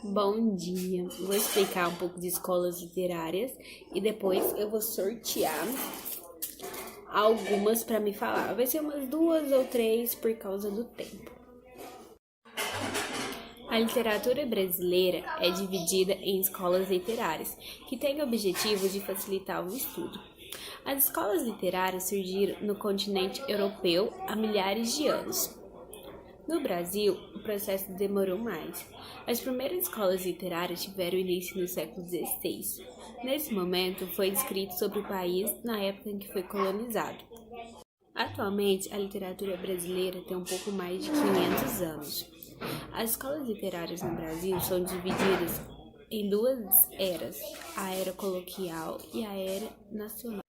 Bom dia, vou explicar um pouco de escolas literárias e depois eu vou sortear algumas para me falar. Vai ser umas 2 ou 3 por causa do tempo. A literatura brasileira é dividida em escolas literárias, que têm o objetivo de facilitar o estudo. As escolas literárias surgiram no continente europeu há milhares de anos. No Brasil, o processo demorou mais. As primeiras escolas literárias tiveram início no século XVI. Nesse momento, foi escrito sobre o país na época em que foi colonizado. Atualmente, a literatura brasileira tem um pouco mais de 500 anos. As escolas literárias no Brasil são divididas em 2 eras, a era coloquial e a era nacional.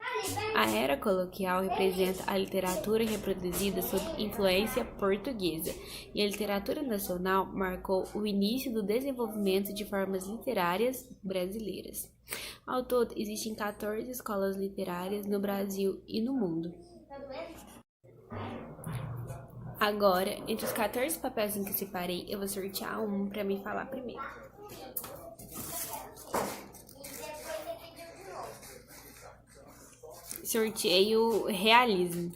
A era coloquial representa a literatura reproduzida sob influência portuguesa, e a literatura nacional marcou o início do desenvolvimento de formas literárias brasileiras. Ao todo, existem 14 escolas literárias no Brasil e no mundo. Agora, entre os 14 papéis em que separei, eu vou sortear um para me falar primeiro. Sorteei o realismo.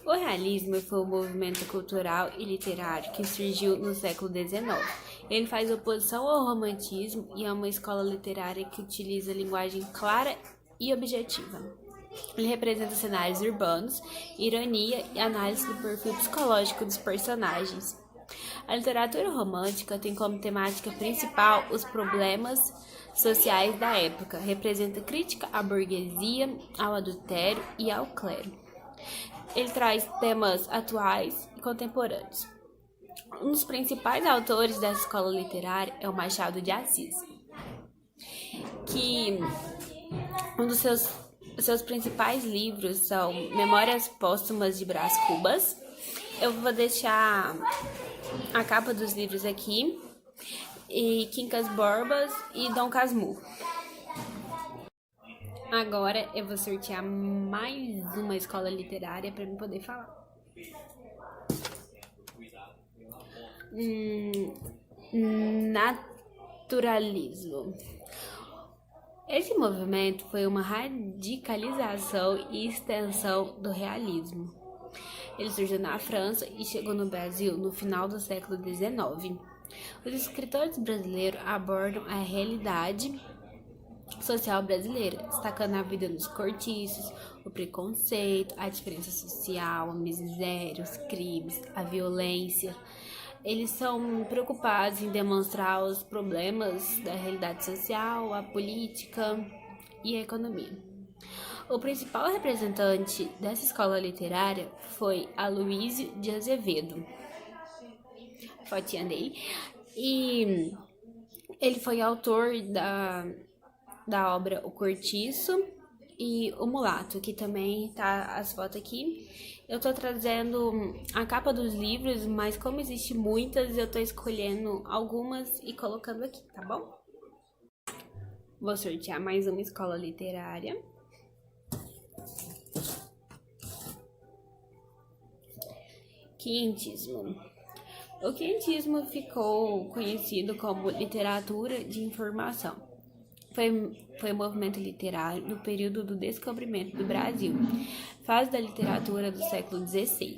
O realismo foi um movimento cultural e literário que surgiu no século XIX. Ele faz oposição ao romantismo e é uma escola literária que utiliza linguagem clara e objetiva. Ele representa cenários urbanos, ironia e análise do perfil psicológico dos personagens. A literatura romântica tem como temática principal os problemas sociais da época, representa crítica à burguesia, ao adultério e ao clero. Ele traz temas atuais e contemporâneos. Um dos principais autores dessa escola literária é o Machado de Assis, que um dos seus principais livros são Memórias Póstumas de Brás Cubas. Eu vou deixar a capa dos livros aqui, e Quincas Borbas e Dom Casmurro. Agora eu vou sortear mais uma escola literária para eu poder falar. Naturalismo. Esse movimento foi uma radicalização e extensão do realismo. Ele surgiu na França e chegou no Brasil no final do século XIX. Os escritores brasileiros abordam a realidade social brasileira, destacando a vida nos cortiços, o preconceito, a diferença social, a miséria, os crimes, a violência. Eles são preocupados em demonstrar os problemas da realidade social, a política e a economia. O principal representante dessa escola literária foi Aloísio de Azevedo. Fotinha dele. E ele foi autor da obra O Cortiço e O Mulato, que também tá as fotos aqui. Eu tô trazendo a capa dos livros, mas como existe muitas, eu tô escolhendo algumas e colocando aqui, tá bom? Vou sortear mais uma escola literária. Quinhentismo. O quinhentismo ficou conhecido como literatura de informação. Foi um movimento literário no período do descobrimento do Brasil, fase da literatura do século XVI.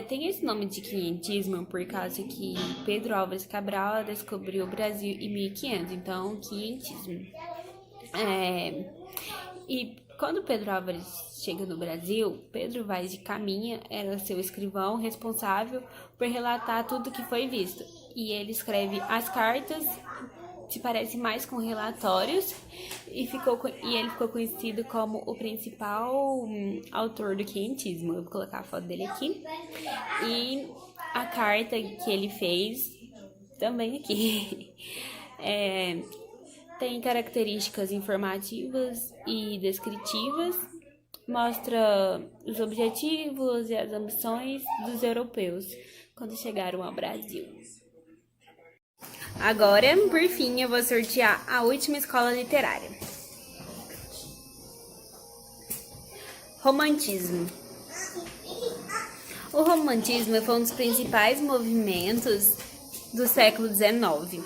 Tem esse nome de quinhentismo por causa que Pedro Álvares Cabral descobriu o Brasil em 1500, então quinhentismo. E quando Pedro Álvares chega no Brasil, Pedro Vaz de Caminha era seu escrivão responsável por relatar tudo que foi visto. E ele escreve as cartas, se parece mais com relatórios, e ele ficou conhecido como o principal autor do quinhentismo. Eu vou colocar a foto dele aqui. E a carta que ele fez também aqui. Tem características informativas e descritivas, mostra os objetivos e as ambições dos europeus quando chegaram ao Brasil. Agora, por fim, eu vou sortear a última escola literária. Romantismo. O romantismo foi um dos principais movimentos do século XIX,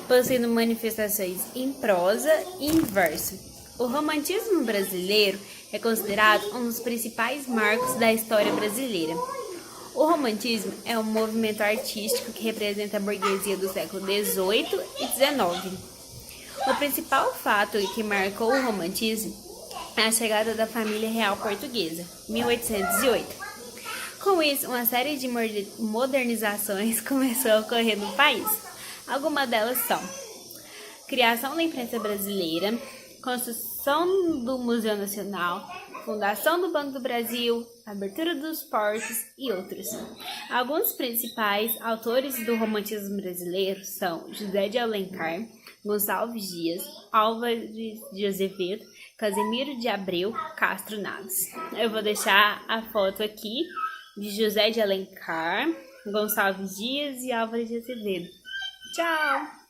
possuindo manifestações em prosa e em verso. O romantismo brasileiro é considerado um dos principais marcos da história brasileira. O romantismo é um movimento artístico que representa a burguesia do século XVIII e XIX. O principal fato que marcou o romantismo é a chegada da família real portuguesa, 1808. Com isso, uma série de modernizações começou a ocorrer no país. Algumas delas são: criação da imprensa brasileira, construção do Museu Nacional, fundação do Banco do Brasil, abertura dos portos e outros. Alguns principais autores do romantismo brasileiro são José de Alencar, Gonçalves Dias, Álvares de Azevedo, Casimiro de Abreu, Castro Naves. Eu vou deixar a foto aqui de José de Alencar, Gonçalves Dias e Álvares de Azevedo. Tchau!